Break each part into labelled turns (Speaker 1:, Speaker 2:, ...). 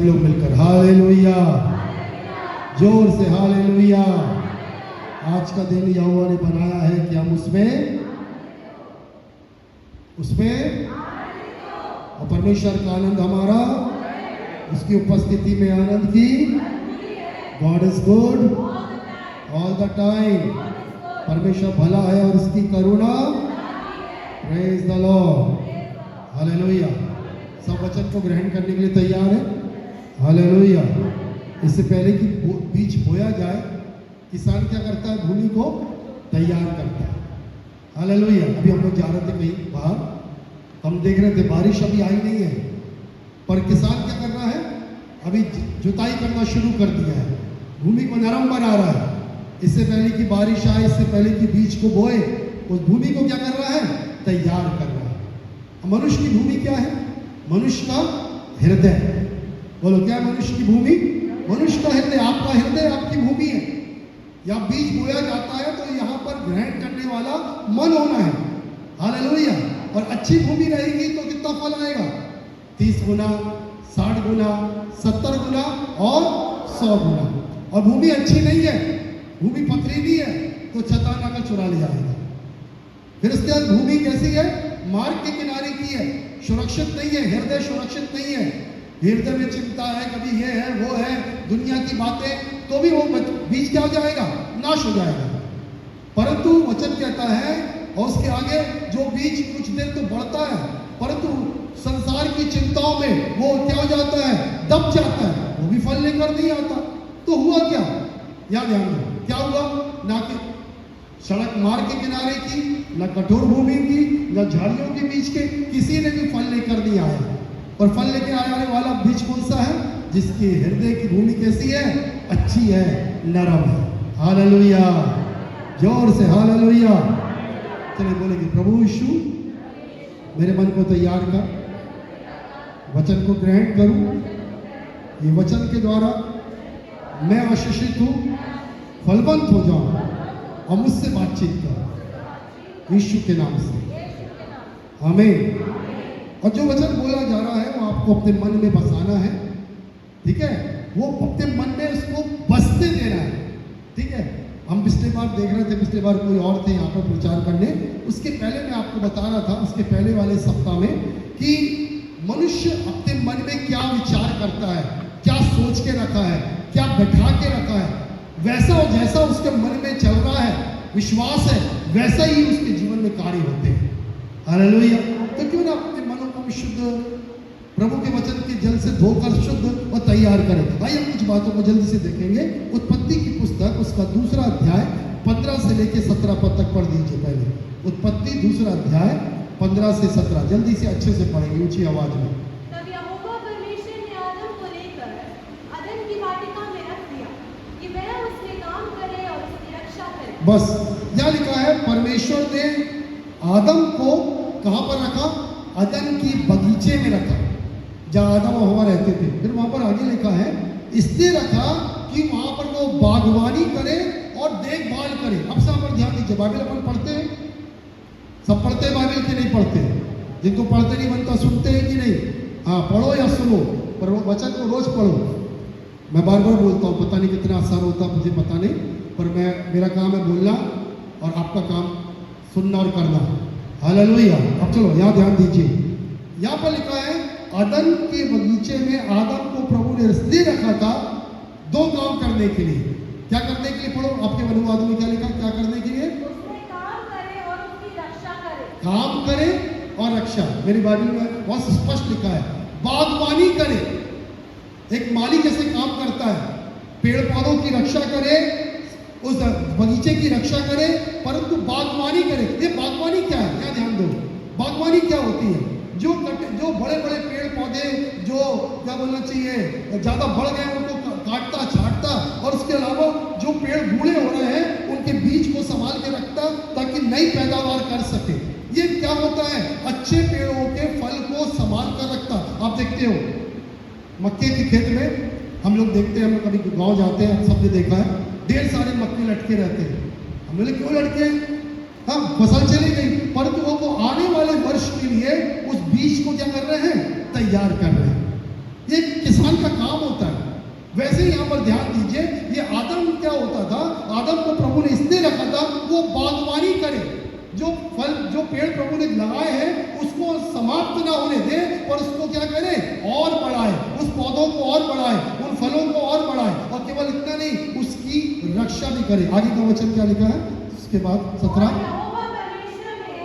Speaker 1: सब लोग मिलकर हालेलुया, जोर से हालेलुया। आज का दिन यहोवा ने बनाया है कि हम उसमें और परमेश्वर का आनंद हमारा उसकी उपस्थिति में आनंद की। God is good all the time. परमेश्वर भला है और उसकी करुणा। Praise the Lord, hallelujah. सब वचन को ग्रहण करने के लिए तैयार है? हालेलुया। इससे पहले कि बीज बोया जाए, किसान क्या करता है? भूमि को तैयार करता है। हालेलुया। अभी हम लोग जा रहे थे कहीं बाहर, हम देख रहे थे बारिश अभी आई नहीं है, पर किसान क्या कर रहा है? अभी जुताई करना शुरू कर दिया है, भूमि को नरम बना रहा है। इससे पहले कि बारिश आए, इससे पहले कि बीज को बोए, उस भूमि को क्या कर रहा है? तैयार कर रहा है। मनुष्य की भूमि क्या है? मनुष्य का हृदय। बोलो, क्या है मनुष्य की भूमि? मनुष्य का हृदय। आपका हृदय आपकी भूमि है। या बीज बोया जाता है तो यहाँ पर ग्रहण करने वाला मन होना है। हालेलुया। और अच्छी भूमि रहेगी तो कितना फल आएगा? 30 गुना, 60 गुना, 70 गुना और 100 गुना। और भूमि अच्छी नहीं है, भूमि पथरीली है, तो छतान आकर चुरा ले जाएगा। फिर उसके बाद भूमि कैसी है? मार्ग के किनारे की है, सुरक्षित नहीं है। हृदय सुरक्षित नहीं है। हृदय में चिंता है, कभी ये है वो है, दुनिया की बातें, तो भी वो बीज क्या हो जाएगा? नाश हो जाएगा। परंतु वचन कहता है, और उसके आगे जो बीज कुछ देर तो बढ़ता है, परंतु संसार की चिंताओं में वो क्या हो जाता है? दब जाता है, वो भी फल लेकर नहीं आता। तो हुआ क्या? याद ध्यान दो, क्या हुआ? ना कि सड़क मार्ग के किनारे की, न कठोर भूमि की, न झाड़ियों के बीच के, किसी ने भी फल लेकर नहीं आया। और फल लेकर आने वाला बीज कौन सा है? जिसके हृदय की भूमि कैसी है? अच्छी है, नरम है। हालेलुया, जोर से हालेलुया। चलिए बोलेंगे, प्रभु यीशु मेरे मन को तैयार कर, वचन को ग्रहण करूं। ये वचन के द्वारा मैं आशीषित हूं, फलवंत हो जाऊं और मुझसे बातचीत कर, यीशु के नाम से, आमीन। और जो वचन बोला जा रहा है वो आपको अपने मन में बसाना है, ठीक है? वो अपने मन में उसको बसते देना है, ठीक है? हम पिछले बार देख रहे थे, पिछले बार कोई और थे यहाँ पर प्रचार करने। उसके पहले मैं आपको बता रहा था, उसके पहले वाले सप्ताह में, कि मनुष्य अपने मन में क्या विचार करता है, क्या सोच के रखा है, क्या बैठा के रखा है, वैसा और जैसा उसके मन में चल रहा है, विश्वास है, वैसा ही उसके जीवन में कार्य होते हैं। हालेलुया। तो क्यों ना अपने मनों को विशुद्ध प्रभु के वचन के जल से धोकर शुद्ध और तैयार करें। आइए हम कुछ बातों को जल्दी से देखेंगे। उत्पत्ति की पुस्तक, उसका 2 अध्याय 15 से लेकर 17 पद तक पढ़ दीजिए। पहले उत्पत्ति 2 अध्याय 15 से 17, जल्दी से अच्छे से पढ़ेंगे, ऊंची आवाज में।
Speaker 2: तब यहोवा परमेश्वर ने आदम को लेकर अदन की वाटिका में रख दिया कि वह उसमें काम करे और उसकी रक्षा करे।
Speaker 1: बस यहाँ लिखा है, परमेश्वर ने आदम को कहाँ पर रखा? अदन की बगीचे में रखा, जहाँ आदम और हवा रहते थे। फिर वहां पर आगे लिखा है, इसलिए रखा कि वहां पर वो बागवानी करे और देखभाल करे। अब से पर ध्यान दीजिए, बाइबल अपन पढ़ते हैं, सब पढ़ते हैं बाइबल की? नहीं पढ़ते। जिनको पढ़ते नहीं बनता, सुनते हैं कि नहीं? हाँ, पढ़ो या सुनो, पर वो वचन को रोज पढ़ो। मैं बार बार बोलता हूँ, पता नहीं कितना आसान होता मुझे पता नहीं, पर मेरा काम है बोलना और आपका काम सुनना और करना। हालेलुया। अब चलो यहाँ ध्यान दीजिए, यहाँ पर लिखा है, अदन के बगीचे में आदम को प्रभु ने इसलिए रखा था 2 काम करने के लिए। क्या करने के लिए? पढ़ो, आपके अनुवाद में क्या लिखा? क्या करने के लिए?
Speaker 2: उसमें काम करे और उसकी रक्षा करे।
Speaker 1: काम करे और रक्षा। मेरी बाइबल में बहुत स्पष्ट लिखा है, बागवानी करे। एक माली कैसे काम करता है? पेड़ पौधों की रक्षा करे, उस बगीचे की रक्षा करे, परंतु बागवानी करे। ये बागवानी क्या है? क्या ध्यान दो, बागवानी क्या होती है? जो बड़े बड़े पेड़ पौधे जो क्या बोलना चाहिए ज्यादा बढ़ गए उनको काटता छाटता, और उसके अलावा जो पेड़ बूढ़े हो रहे हैं उनके बीज को संभाल के रखता ताकि नई पैदावार कर सके। ये क्या होता है? अच्छे पेड़ों के फल को संभाल कर रखता। आप देखते हो मक्के के खेत में, हम लोग देखते हैं, हम लोग कभी गाँव जाते हैं, सबने देखा है, ढेर सारे मक्के लटके रहते हैं। हम बोले क्यों लटके? हाँ, फसल चली गई, परंतु वो आने वाले वर्ष के लिए उस बीज को क्या कर रहे हैं? तैयार कर रहे हैं। ये किसान का काम पर ध्यान दीजिए, ये आदम क्या होता था, आदम को प्रभु ने इसलिए रखा था वो बागवानी करे, जो फल जो पेड़ प्रभु ने लगाए हैं उसको समाप्त ना होने दे और उसको क्या करे, और बढ़ाए, उस पौधों को और बढ़ाए, उन फलों को और बढ़ाए, और केवल इतना नहीं उसकी रक्षा भी करे। आगे का वचन क्या लिखा है उसके बाद 17।
Speaker 2: यहोवा परमेश्वर ने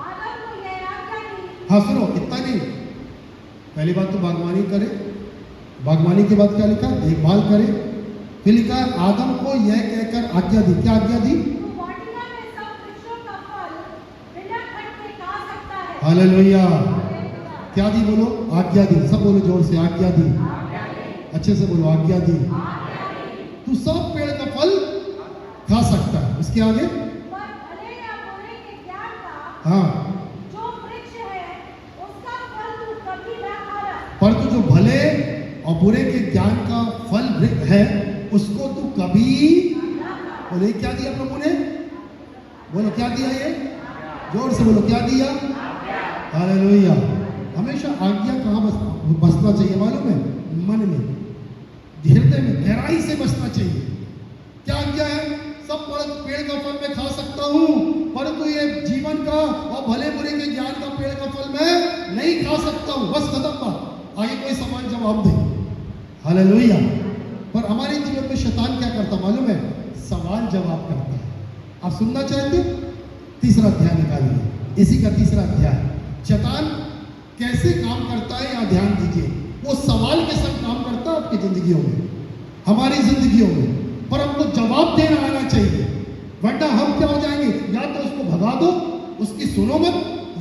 Speaker 2: आदम को यह आज्ञा दी।
Speaker 1: हाँ सुनो, इतना नहीं, पहली बात तो बागवानी करे, बागवानी के बाद क्या लिखा, देखभाल करे, फिर लिखा है आदम को यह कहकर आज्ञा दी। क्या आज्ञा दी?
Speaker 2: तू वाटिका में सब वृक्षों का फल बिना खट के खा सकता है।
Speaker 1: हालेलुया। क्या दी बोलो? आज्ञा दी। सब बोलो जोर से, आज्ञा दी। अच्छे से बोलो, आज्ञा दी। तू सब पेड़ का फल खा सकता है। उसके आगे
Speaker 2: पर भले या बुरे के ज्ञान का
Speaker 1: हाँ,
Speaker 2: जो वृक्ष है उसका फल तू कभी ना खाना।
Speaker 1: पर तू जो भले और बुरे के ज्ञान का फल है उसको तू कभी, बोले क्या दिया प्रभु ने? बोलो क्या दिया? ये जोर से बोलो, क्या दिया? हालेलुया। हमेशा आज्ञा कहाँ बसना चाहिए मालूम है? मन में, हृदय में, गहराई से बसना चाहिए। क्या आज्ञा है? सब पेड़ का फल मैं खा सकता हूँ, परंतु ये जीवन का और भले बुरे के ज्ञान का पेड़ का फल मैं नहीं खा सकता हूँ। बस खत्म बात। आगे कोई सवाल जवाब दे। हालेलुया। पर हमारे जीवन में शैतान क्या करता मालूम है? सवाल जवाब करता है। आप सुनना चाहते? तीसरा अध्याय निकालिए, इसी का तीसरा अध्याय। शैतान कैसे काम करता है यहाँ ध्यान दीजिए। वो सवाल के संग काम करता है आपकी जिंदगियों में, हमारी जिंदगियों में, पर हमको जवाब देना आना चाहिए, वरना हम क्या हो जाएंगे, या तो उसको भगा दो, उसकी सुनो मत,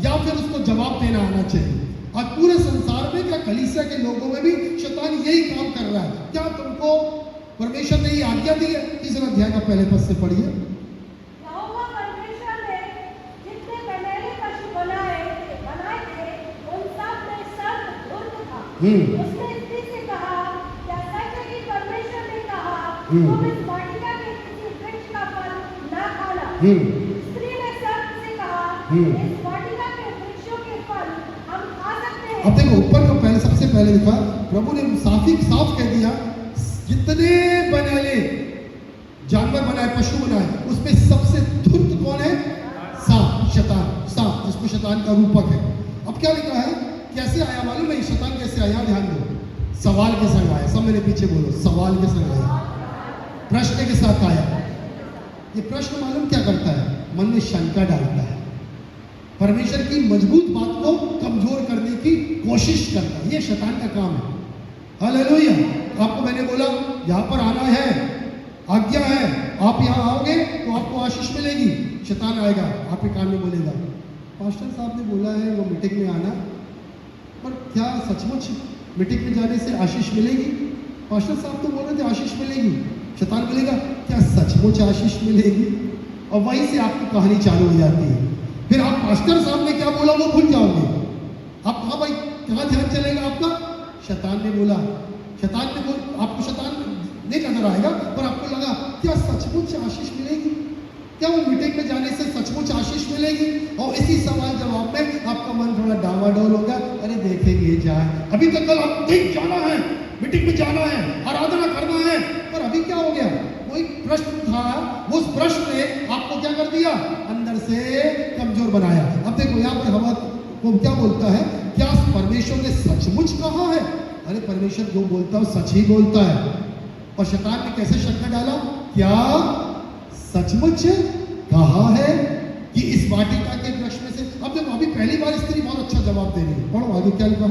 Speaker 1: या फिर उसको जवाब देना आना चाहिए। आज पूरे संसार में, क्या कलीसिया के लोगों में भी शैतान यही काम कर रहा है। क्या तुमको परमेश्वर ने ये आज्ञा दी है? तीसरा अध्याय का पहले पद से पढ़िए।
Speaker 2: यहोवा परमेश्वर ने जितने मैंने पशु बनाए थे उन सब में सर्प धूर्त था। उसने स्त्री से कहा, क्या सच है कि परमेश्वर ने कहा तुम इस वाटिका के किसी वृक्ष का फल ना खाना? स्त्री ने सर्प से कहा, इस वाटिका के वृक्षों के फल हम खा सकते हैं।
Speaker 1: अब देखो ऊपर का पहले, सबसे पहले लिखा, प्रभु ने साफ कह दिया, जितने बनेले जानवर बनाए, पशु बनाए, उसमें सबसे धूर्त कौन है? सांप, शैतान, सांप जिसको शैतान का रूपक है। अब क्या लिखा है? कैसे आया मालूम है? शैतान कैसे आया? ध्यान दो, सवाल के संग आया। सब मेरे पीछे बोलो, सवाल के संग आया, प्रश्न के साथ आया। ये प्रश्न मालूम क्या करता है? मन में शंका डालता है, परमेश्वर की मजबूत बात को कमजोर करने की कोशिश करता है। ये शैतान का काम है। हालेलुया। आपको मैंने बोला यहाँ पर आना है, आज्ञा है, आप यहाँ आओगे तो आपको आशीष मिलेगी। शैतान आएगा आपके कान में बोलेगा, पास्टर साहब ने बोला है वो मीटिंग में आना, पर क्या सचमुच मीटिंग में जाने से आशीष मिलेगी? पास्टर साहब तो बोल रहे थे आशीष मिलेगी। शैतान बोलेगा क्या सचमुच आशीष मिलेगी? और वहीं से आपकी कहानी चालू हो जाती है। फिर आप पास्टर साहब ने क्या बोला वो भूल जाओगे। आप हाँ भाई, कहाँ ध्यान चलेगा आपका? शैतान ने बोला, शैतान ने बोल, आपको शैतान नहीं नजर आएगा, पर आपको लगा क्या सचमुच आशीष मिलेगी? क्या वो मीटिंग में जाने से सचमुच आशीष मिलेगी? और इसी सवाल जवाब में आपका मन थोड़ा डावाडोल होगा, अरे देखेंगे जाए, अभी तक कल आप कहीं जाना है, मीटिंग में जाना है, आराधना करना है, पर अभी क्या हो गया? कोई प्रश्न था, उस प्रश्न ने आपको क्या कर दिया? अंदर से कमजोर बनाया। अब देखो यहाँ पे हवा को क्या बोलता है? क्या परमेश्वर ने सचमुच कहा है? अरे परमेश्वर जो बोलता है सच ही बोलता है। और शैतान ने कैसे शंका डाला? क्या सचमुच कहा है कि इस वाटिका के वृक्ष में से? अब देखो, अभी पहली बार स्त्री बहुत अच्छा जवाब दे रही है। पढ़ो आगे क्या लिखा,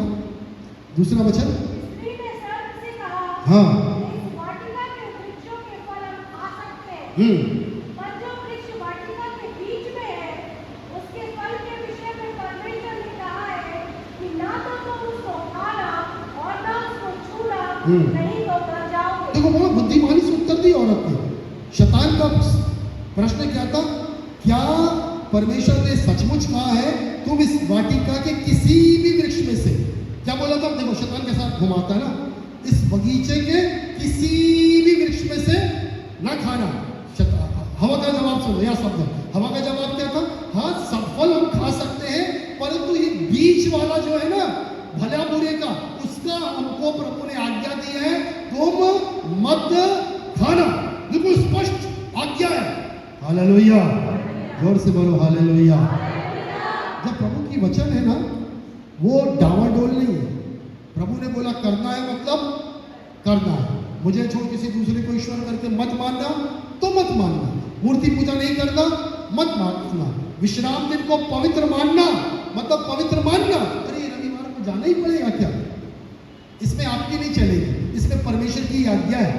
Speaker 1: दूसरा वचन।
Speaker 2: स्त्री ने सर्प से कहा,
Speaker 1: हाँ,
Speaker 2: इस वाटिका के वृक्षों के फल हम खा सकते हैं, पर जो वृक्ष वाटिका के बीच में है उसके फल के विषय में परमेश्वर ने कहा है कि ना तो तुम उसको खाना और ना उसको छूना, नहीं तो मर जाओगे।
Speaker 1: देखो बहुत बुद्धिमानी से उत्तर दी औरत ने। शैतान का प्रश्न क्या था? क्या परमेश्वर ने सचमुच कहा है तुम इस वाटिका के किसी भी वृक्ष में से? क्या बोला था? देखो शैतान के साथ घुमाता है ना, इस बगीचे के किसी भी वृक्ष में से ना खाना। हवा का जवाब सुनो, या शब्द हवा का जवाब क्या था? हाँ, सब फल हम खा सकते हैं, परंतु ये बीच वाला जो है ना, भला बुरे का, उसका हमको प्रभु ने आज्ञा दी है, तुम मत खाना, बिल्कुल स्पष्ट आज्ञा है। हालेलुया, जोर से बोलो हालेलुया। जब प्रभु की वचन है ना, वो डावाडोल नहीं है। प्रभु ने बोला करना है मतलब करना है। मुझे छोड़ किसी दूसरे को ईश्वर करके मत मानना तो मत मानना, मूर्ति पूजा नहीं करना मत मानना, विश्राम दिन को पवित्र मानना मतलब पवित्र मानना। अरे रविवार को जाना ही पड़ेगा क्या? इसमें आपकी नहीं चलेगी, इसमें परमेश्वर की आज्ञा है।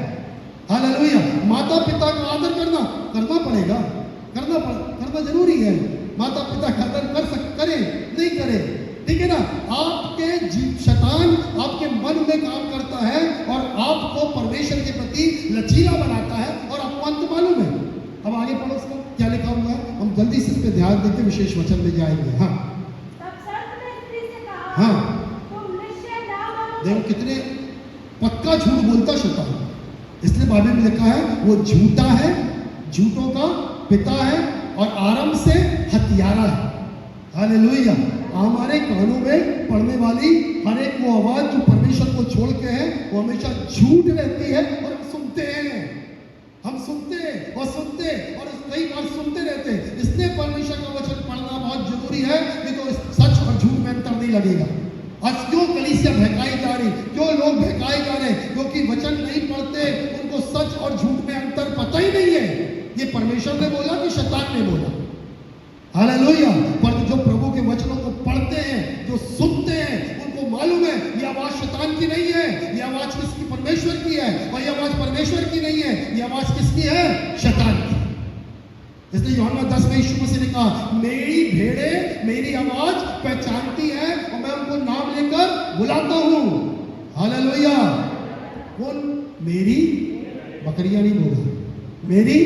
Speaker 1: हालेलुया। माता पिता का आदर करना पड़ेगा, करना जरूरी है। माता पिता का आदर करे नहीं करे, ठीक है ना। आपके शैतान आपके मन में काम करता है और आपको परमेश्वर के प्रति लचीला बनाता है, और आपको अंत मालूम है। अब आगे पढ़ो, उसका क्या लिखा हुआ है, हम जल्दी से इस पे ध्यान देके विशेष वचन में जाएंगे। हाँ हाँ, देखो कितने पक्का झूठ बोलता शैतान, इसलिए बाइबल में लिखा है वो झूठा है, झूठों का पिता है और आरंभ से हत्यारा है। हालेलुया। हमारे कानों में पड़ने वाली हर एक वो आवाज जो परमेश्वर को छोड़ के है, वो हमेशा झूठ रहती है, और हम सुनते और कई बार सुनते रहते हैं। इसलिए परमेश्वर का वचन पढ़ना बहुत जरूरी है, नहीं तो सच और झूठ में अंतर नहीं लगेगा। आज क्यों कलीसिया बहकाई जा रही, क्यों लोग बहकाए जा रहे? क्योंकि वचन नहीं पढ़ते, उनको सच और झूठ में अंतर पता ही नहीं है। ये परमेश्वर ने बोला कि शैतान ने बोला? हालेलुया। पर जो प्रभु के वचनों को पढ़ते हैं, जो सुनते हैं, उनको मालूम है ये आवाज शैतान की नहीं है, ये आवाज किसकी? परमेश्वर की है। और ये आवाज परमेश्वर की नहीं है, ये आवाज किसकी है? शैतान की। इसलिए यूहन्ना 10 में यीशु मसीह ने कहा, मेरी भेड़ें मेरी आवाज पहचानती है और मैं उनको नाम लेकर बुलाता हूं। हालेलुया। कौन? मेरी बकरियां नहीं बोला, मेरी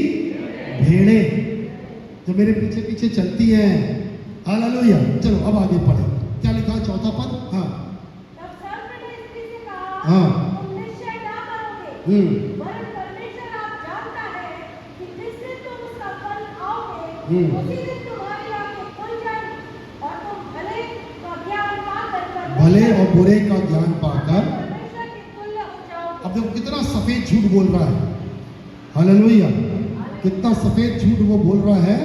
Speaker 1: भेड़ें जो मेरे पीछे पीछे चलती हैं। हालेलुया। चलो अब आगे पढ़े, क्या लिखा है? चौथा पद। हाँ हाँ, भले और बुरे का ज्ञान पाकर। अब देखो कितना सफेद झूठ बोल रहा है। हालेलुया। कितना सफेद झूठ वो बोल रहा है।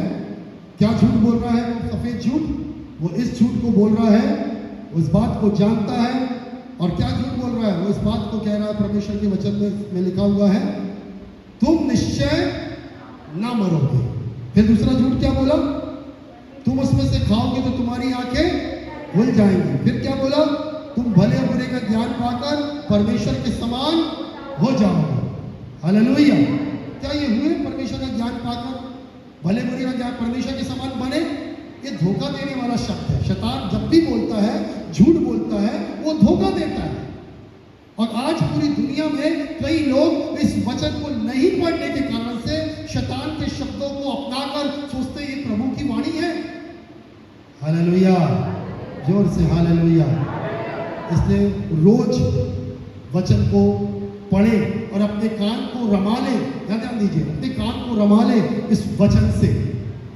Speaker 1: क्या झूठ बोल रहा है वो सफेद झूठ? वो इस झूठ को बोल रहा है, उस बात को जानता है। और क्या झूठ बोल रहा है? वो इस बात को कह रहा है, परमेश्वर के वचन में लिखा हुआ है, तुम निश्चय ना मरोगे। फिर दूसरा झूठ क्या बोला? तुम उसमें से खाओगे तो तुम्हारी आंखें खुल जाएंगी। फिर क्या बोला? तुम भले बुरे का ज्ञान पाकर परमेश्वर के समान हो जाओगे। हालेलुया। क्या ये हुए परमेश्वर का ज्ञान पाकर भले बुरे का ज्ञान परमेश्वर के समान बने? ये धोखा देने वाला शब्द है। शैतान जब भी बोलता है, झूठ बोलता है, वो धोखा देता है। और आज पूरी दुनिया में कई लोग इस वचन को नहीं पढ़ने के कारण से शैतान के शब्दों को अपनाकर सोचते ये प्रभु की वाणी है। हालेलुया। जोर से हालेलुया। इसलिए रोज वचन को पढ़े और अपने कान को रमा ले। ध्यान दीजिए, अपने कान को रमा ले इस वचन से,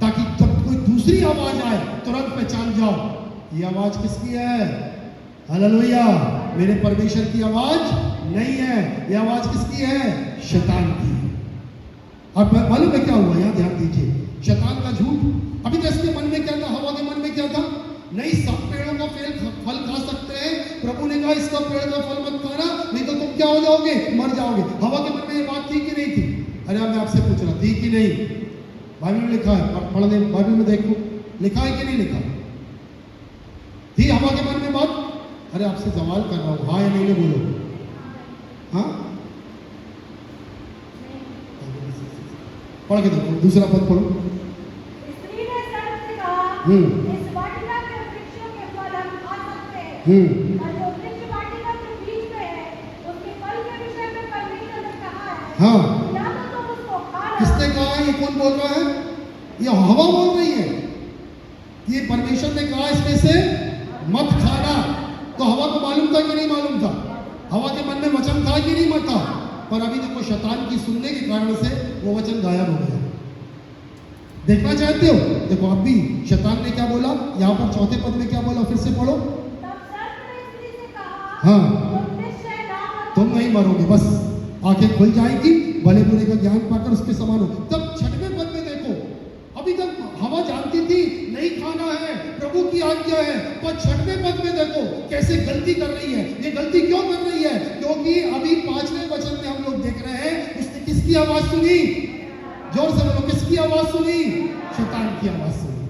Speaker 1: ताकि जब कोई दूसरी आवाज आए तुरंत पहचान जाओ ये आवाज किसकी है। हालेलुया। मेरे परमेश्वर की आवाज नहीं है, ये आवाज किसकी है? शैतान की। अब मालूम है क्या हुआ? यहाँ ध्यान दीजिए, शैतान का झूठ। अभी तो इसके मन में क्या था? हवा के मन में क्या था? नहीं, सब पेड़ों का फल खा सकते हैं। प्रभु ने कहा इसका पेड़ का फल मत खाना, नहीं तो तुम क्या हो जाओगे? मर जाओगे। हवा के मन में ये बात थी कि नहीं थी? अरे मैं आपसे पूछ रहा, थी कि नहीं? बाइबल में लिखा है, पढ़ने बाइबल में देखो, लिखा है कि नहीं लिखा? थी हवा के मन में बात? अरे आपसे सवाल कर रहा हूं, हाँ या नहीं बोलो। हाँ, पढ़ के देखो, दूसरा पद पढ़ो।
Speaker 2: इस वाटिका के वृक्षों के फल हम खा सकते हैं, और जो वृक्ष वाटिका के बीच में है, उसके फल के विषय में परमेश्वर ने कहा है,
Speaker 1: हाँ,
Speaker 2: या तो तुम उसको खाना।
Speaker 1: किसने कहा है? ये कौन बोल रहा है? ये हवा बोल रही है। ये परमेश्वर ने कहा इसमें से मत खाना। तो हवा को मालूम था कि नहीं मालूम था? हवा के मन में वचन था कि नहीं था? पर अभी देखो शैतान की सुनने के कारण से वो वचन गायब हो गया। देखना चाहते हो? देखो अब भी शैतान ने क्या बोला, यहाँ पर चौथे पद में क्या बोला, फिर से पढ़ो।
Speaker 2: तब सर्प ने स्त्री से कहा,
Speaker 1: हाँ,
Speaker 2: तुम निश्चय ना मरोगे।
Speaker 1: तुम नहीं मरोगे। बस आंखें खुल जाएंगी, भले बुरे का ज्ञान पाकर उसके समान हो। तब 6वें पद में देखो, अभी तक हवा जानती थी नहीं खाना है, प्रभु की आज्ञा है, पर 6वें पद में देखो कैसे गलती कर रही है। ये गलती क्यों कर रही है? क्योंकि अभी 5वें वचन में हम लोग देख रहे हैं, उसने किसकी आवाज सुनी? जोर से बोलो, किसकी आवाज सुनी? शैतान की आवाज सुनी।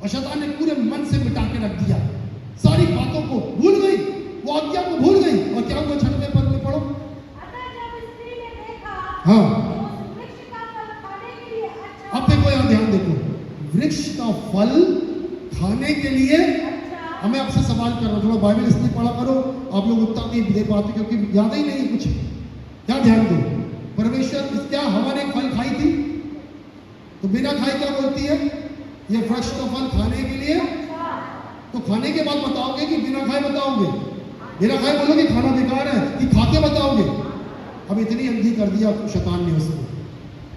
Speaker 1: और शैतान ने पूरे मन से मिटा के रख दिया, सारी बातों को भूल गई, वो आज्ञा को भूल गई। और क्या हुआ? 6वें पद में पढ़ो। हाँ, अब देखो यहाँ ध्यान देखो, वृक्ष का फल खाने के लिए। हमें आपसे सवाल कर रहा हूं, थोड़ा बाइबल इसलिए पढ़ा करो, आप लोग उतना नहीं दे पाते क्योंकि याद ही नहीं कुछ। क्या ध्यान दो, परमेश्वर क्या हवा ने फल खाई थी? तो बिना खाए क्या बोलती है? ये वृक्ष का फल खाने के लिए। तो खाने के बाद बताओगे कि बिना खाए बताओगे? बिना खाए बोलोगे खाना बेकार है, कि खाते बताओगे? अब इतनी अंधी कर दिया शैतान ने उसको।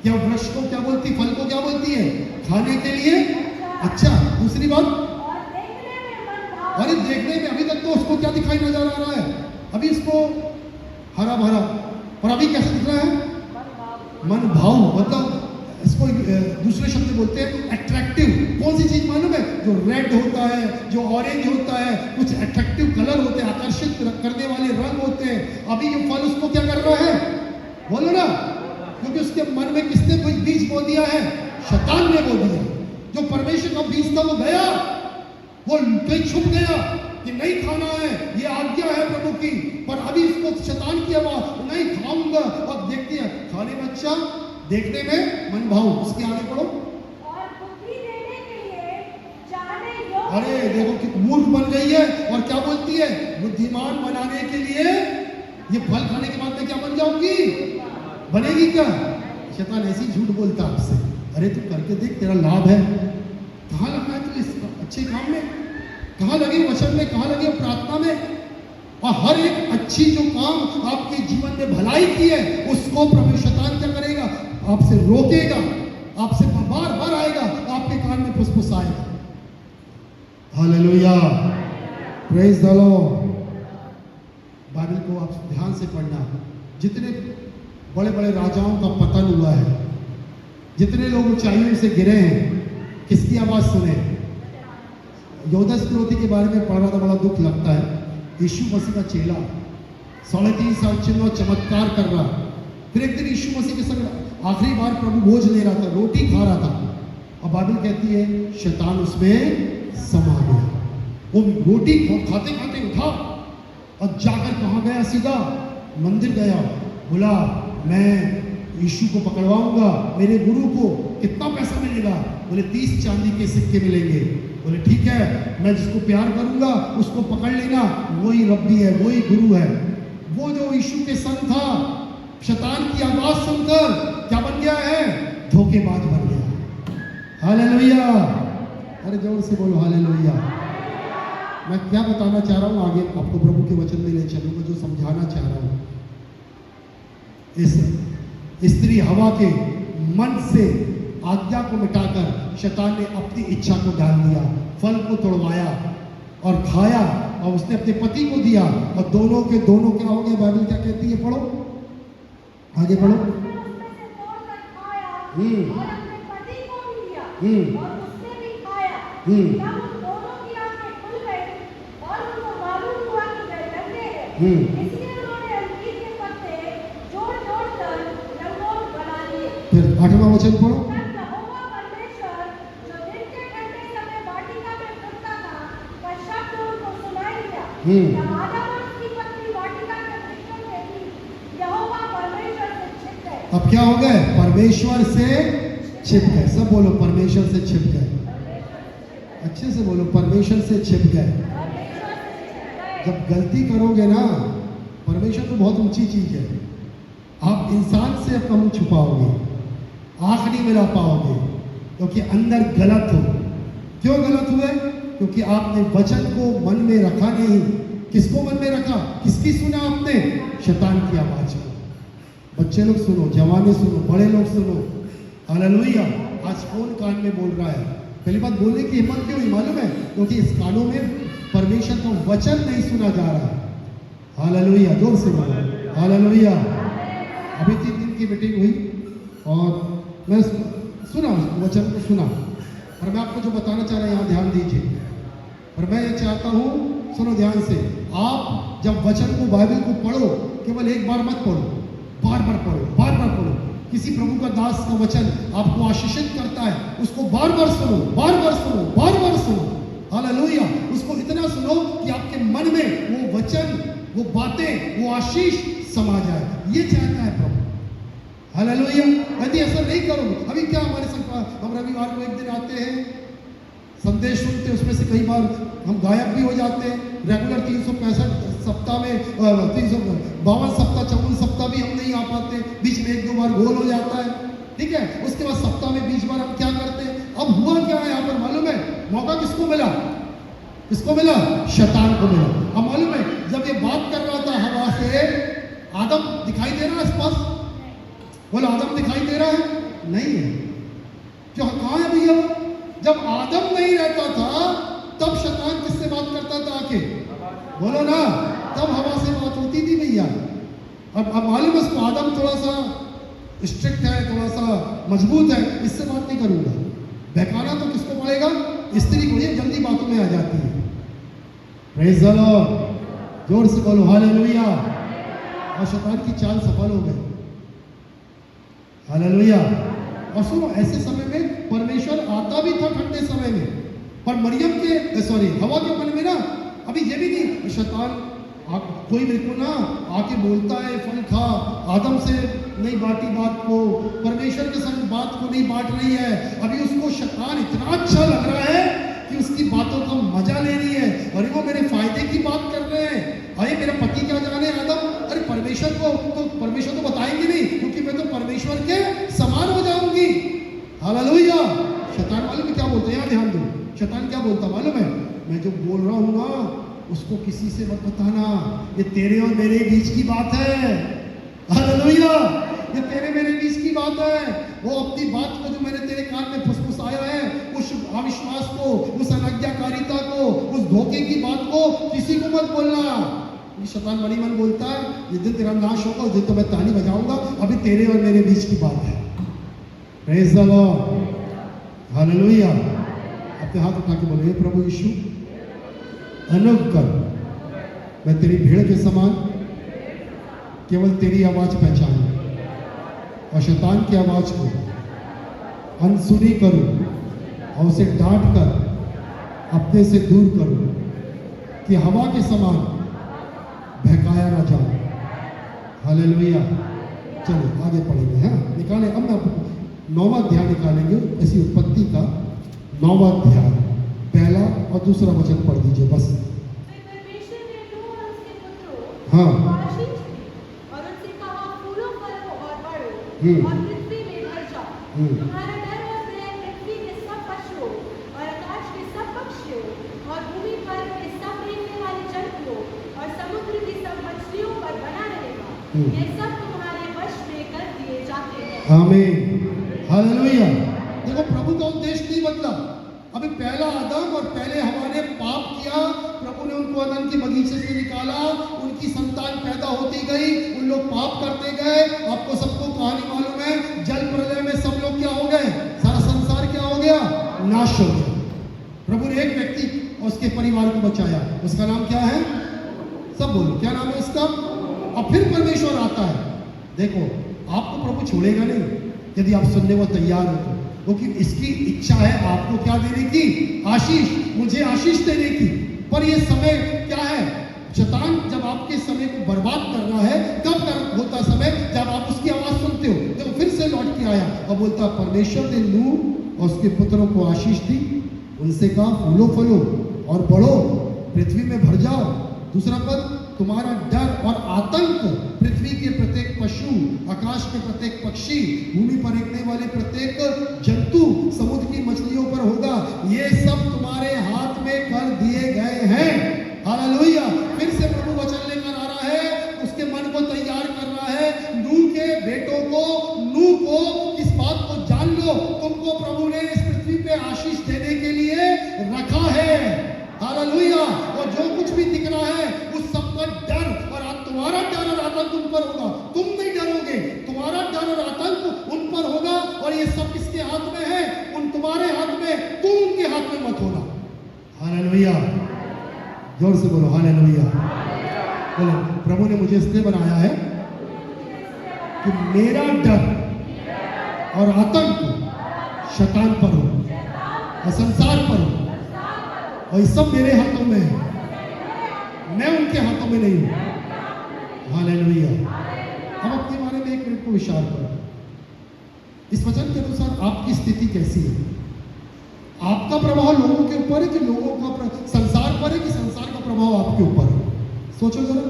Speaker 1: क्या वृक्ष को क्या बोलती, फल को क्या बोलती है? खाने के लिए। अच्छा, दूसरी बात, अरे देखने में अभी तक तो उसको क्या दिखाई नजर आ रहा है? अभी इसको हरा भरा, और अभी कैसे दिख रहा है? मन भाव, मतलब इसको दूसरे शब्द बोलते हैं अट्रैक्टिव। कौन सी चीज मालूम है? जो रेड होता है, जो ऑरेंज होता है, कुछ अट्रैक्टिव कलर होते हैं, आकर्षित करने वाले रंग होते हैं। अभी ये फल उसको क्या कर रहा है? बोलो ना, क्योंकि उसके मन में किसने कोई बीज बो दिया है? शैतान ने बो दिया। जो परमेश्वर का बीज था वो गया, वो कहीं छुप गया कि नहीं खाना है, ये आज्ञा है प्रभु की। पर अभी इसको शैतान की आवाज, नहीं खाऊंगा। और देखते हैं खाने में अच्छा, देखने में मन भाव। उसके आगे पढ़ो।
Speaker 2: और बुद्धि देने के लिए जाने योग्य।
Speaker 1: अरे देखो कि मूर्ख बन गई है, और क्या बोलती है? बुद्धिमान बनाने के लिए। ये फल खाने के बाद में क्या बन जाऊंगी? बनेगी क्या? शैतान ऐसी झूठ बोलता आपसे, अरे तू करके देख, तेरा लाभ है। कहाँ लगा है तू इस अच्छे काम में? कहाँ लगे वचन में? कहाँ लगे प्रार्थना में? और हर एक अच्छी जो काम आपके जीवन में भलाई की है, उसको प्रभु शैतान क्या करेगा? आपसे रोकेगा, आपसे बार बार आएगा, आपके कान में फुसफुसाएगा। Hallelujah, praise the Lord. Bible को आप ध्यान से पढ़ना। जितने बड़े बड़े राजाओं का पतन हुआ है, जितने लोग ऊंचाइयों से गिरे हैं, किसकी आवाज सुने? यहूदा इस्करियोती के बारे में पढ़ रहा था, बड़ा दुख लगता है। यीशु मसीह का चेला 3.5 साल चिन्ह और चमत्कार कर रहा। फिर एक दिन यीशु मसीह के संग आखिरी बार प्रभु भोज ले रहा था, रोटी खा रहा था, और बाइबल कहती है शैतान उसमें समा गया। वो रोटी खाते खाते उठा और जाकर कहाँ गया? सीधा मंदिर गया। बोला मैं यीशु को पकड़वाऊंगा, मेरे गुरु को। कितना पैसा मिलेगा? बोले 30 चांदी के सिक्के मिलेंगे। बोले ठीक है, मैं जिसको प्यार करूंगा उसको पकड़ लेना, वही रब्बी है, वही गुरु है। वो जो यीशु के संग था, शैतान की आवाज सुनकर क्या बन गया है? धोखेबाज बन गया। हालेलुया, अरे जोर से बोलो हालेलुया। मैं क्या बताना चाह रहा हूं, आगे आपको प्रभु के वचन में ले चलूंगा, जो समझाना चाह रहा हूं। इस स्त्री हवा के मन से आज्ञा को मिटाकर शैतान ने अपनी इच्छा को डाल दिया, फल को तोड़वाया और खाया, और उसने अपने पति को दिया, और दोनों के दोनों क्या हो गए? बाइबल क्या कहती है? पढ़ो, आगे पढ़ो।
Speaker 2: और अपने पति को भी दिया, और उसने भी खाया। तब उन दोनों की आंखें खुल गई और उनको मालूम हुआ कि वे नंगे हैं। इसलिए उन्होंने अंजीर के पत्ते जोड़-जोड़ कर रंगों बना लिए।
Speaker 1: फिर 8वां वचन पढ़ो।
Speaker 2: तब यहोवा परमेश्वर जो दिन के ठंडे समय वाटिका में फिरता था, वह शब्द उनको सुनाई दिया। तब आदम और उसकी पत्नी वाटिका के वृक्षों के बीच यहोवा परमेश्वर से छिप गए।
Speaker 1: अब क्या हो गए? परमेश्वर से छिप गए। सब बोलो परमेश्वर से छिप गए। अच्छे से बोलो परमेश्वर से छिप गए। जब गलती करोगे ना, परमेश्वर तो बहुत ऊंची चीज है, आप इंसान से अपना मुंह छुपाओगे, आंख नहीं मिला पाओगे, क्योंकि अंदर गलत हो। क्यों गलत हुए? क्योंकि आपने वचन को मन में रखा नहीं। किसको मन में रखा? किसकी सुना आपने? शैतान की आवाज को। बच्चे लोग सुनो, जवाने सुनो, बड़े लोग सुनो। हालेलुया। आज कौन कान में बोल रहा है? पहली बात, बोलने की हिम्मत क्यों? मालूम है? क्योंकि इस कानों में परमेश्वर का वचन नहीं सुना जा रहा। हालेलुया, जोर से बोलो हालेलुया। अभी 3 दिन की मीटिंग हुई और मैं सुना वचन को सुना, और मैं आपको जो बताना चाह रहा हूँ यहाँ ध्यान दीजिए। और मैं ये चाहता हूँ, सुनो ध्यान से, आप जब वचन को, बाइबल को पढ़ो, केवल एक बार मत पढ़ो, बार बार पढ़ो, बार बार पढ़ो। किसी प्रभु का दास का वचन आपको आशीषित करता है, उसको बार बार सुनो, बार बार सुनो, बार बार सुनो। हालेलुया। उसको इतना सुनो कि आपके मन में वो वचन, वो बातें, वो आशीष समा जाए। ये चाहता है प्रभु। हालेलुया। यदि ऐसा नहीं करोगे, अभी क्या हमारे संग, हम रविवार को एक दिन आते हैं, संदेश सुनते हैं, उसमें से कई बार हम गायब भी हो जाते हैं। रेगुलर 365 सप्ताह में 352 सप्ताह, 54 सप्ताह भी हम नहीं आ पाते, बीच में 1-2 बार गोल हो जाता है, ठीक है। उसके बाद सप्ताह में 20 बार हम क्या करते हैं। अब हुआ क्या है यहाँ पर मालूम है? मौका किसको मिला? किसको मिला? शैतान को मिला। अब मालूम है, जब ये बात कर रहा था हवा से, आदम दिखाई दे रहा है आसपास? बोला आदम दिखाई दे रहा है? नहीं है। जो कहाँ है भैया? जब आदम नहीं रहता था तब शैतान किससे बात करता था आके? बोलो ना, तब हवा से बात होती थी भैया। अब मालूम है उसको, आदम थोड़ा सा स्ट्रिक्ट है, थोड़ा सा मजबूत है, इससे बात नहीं करूंगा। बहकाना तो किसको पड़ेगा? स्त्री को। ये जल्दी बातों में आ जाती है। Praise the Lord. जोर से बोलो हालेलुया। और शैतान की चाल सफल हो गई। हालेलुया। और सुनो, ऐसे समय में परमेश्वर आता भी था ठंडे समय में, पर मरियम के हवा के मन में ना अभी ये भी नहीं, शैतान कोई मेरे को ना आके बोलता है फल खा, आदम से नहीं बांटी बात को, परमेश्वर के संग बात को नहीं बांट रही है। अभी उसको शैतान इतना अच्छा लग रहा है कि उसकी बातों का मजा ले रही है। अरे वो मेरे फायदे की बात कर रहे हैं। अरे मेरा पति क्या जाने आदम, अरे परमेश्वर को तो परमेश्वर तो बताएंगे नहीं, क्योंकि मैं तो परमेश्वर के समान हो जाऊंगी। हालेलुया। शैतान मालूम है क्या बोलते हैं? यहाँ ध्यान दो, शैतान क्या बोलता मालूम है? मैं जो बोल रहा हूँ ना उसको किसी से मत बताना, ये तेरे और मेरे बीच की बात है। हालेलुया। ये तेरे मेरे बीच की बात है। वो अपनी बात को जो मैंने तेरे कान में फुसफुसाया है, उस अविश्वास को, उस अनाज्ञाकारिता को, उस धोखे की बात को किसी को मत बोलना। ये शैतान मनी मन बोलता है, जिस दिन तेरा नाश होगा उस दिन तो मैं ताली बजाऊंगा, अभी तेरे और मेरे बीच की बात है। Praise the Lord. हालेलुया। अपने हाथ उठा के बोलो, हे प्रभु यीशु, अनुग्रह कर, मैं तेरी भीड़ के समान केवल तेरी आवाज पहचानूं और शैतान की आवाज को अनसुनी करूं और उसे डांट कर अपने से दूर करूं कि हवा के समान बहकाया ना जाए। हालेलुया। चलो आगे पढ़ेंगे। हाँ निकाले। अब मैं 9वां अध्याय निकालेंगे, ऐसी उत्पत्ति का 9वां अध्याय, पहला और दूसरा वचन पढ़ दीजिए बस। हाँ।
Speaker 2: और उनसे कहा, फूलो फलो और बढ़ो और पृथ्वी में भर जाओ। तुम्हारा डर और प्रेम पृथ्वी के सब पशुओं और आकाश के सब पक्षियों और भूमि पर के सब रेंगने वाले जंतुओं और समुद्र की सब मछलियों पर बना रहेगा। ये सब तुम्हारे वश में कर दिए जाते हैं।
Speaker 1: आमीन। हालेलुया। देखो, प्रभु का उद्देश्य नहीं बदला। अभी पहला आदम और पहले हवा ने पाप किया, प्रभु ने उनको अदन के बगीचे से निकाला, उनकी संतान पैदा होती गई, उन लोग पाप करते गए। आपको सबको कहानी मालूम है, जल प्रलय में सब लोग क्या हो गए? सारा संसार क्या हो गया? नाश हो गया। प्रभु ने एक व्यक्ति और उसके परिवार को बचाया, उसका नाम क्या है? सब बोलो, क्या नाम है उसका? अब फिर परमेश्वर आता है। देखो, आपको प्रभु छोड़ेगा नहीं यदि आप सुनने को तैयार हो, क्योंकि इसकी इच्छा है आपको क्या देने की? आशीष, मुझे आशीष देने की। पर ये समय क्या है? शैतान जब आपके समय को बर्बाद कर रहा है, कब कर होता समय? जब आप उसकी आवाज सुनते हो। तो फिर से लौट के आया और बोलता, परमेश्वर ने नूह और उसके पुत्रों को आशीष दी, उनसे कहा फूलो फलो और बढ़ो, पृथ्वी में भर जाओ। दूसरा पद, तुम्हारा डर और आतंक पृथ्वी के प्रत्येक पशु, आकाश के प्रत्येक पक्षी, भूमि पर रेंगने वाले प्रत्येक जंतु, समुद्र की मछलियों पर होगा। ये सब तुम्हारे हाथ में कर दिए गए हैं। हालेलुया। फिर से प्रभु वचन लेकर आ रहा है, उसके मन को तैयार कर रहा है। नूह के बेटों को, नूह को इस बात को जान लो, तुमको प्रभु ने इस पृथ्वी पे आशीष देने के लिए रखा है। हालेलुया। और जो कुछ भी दिख रहा है उस सब का डर और तुम्हारा डर और आतंक तुम पर होगा। तुम नहीं डरोगे, तुम्हारा पर होगा। और ये सब किसके हाथ में है? उन तुम्हारे हाथ में, तुम उनके हाथ में मत होना। हालेलुया, जोर से बोलो हालेलुया। बोलो, प्रभु ने मुझे इसलिए बनाया है कि मेरा डर और आतंक शैतान पर हो और संसार पर हो, और ये सब मेरे हाथों में है, मैं उनके हाथों में नहीं हूं। हालेलुया। हम अपने बारे में 1 मिनट को विचार करो। इस वचन के अनुसार आपकी स्थिति कैसी है? आपका प्रभाव लोगों के ऊपर है कि लोगों का संसार पर है कि संसार का प्रभाव आपके ऊपर है? सोचो जरा,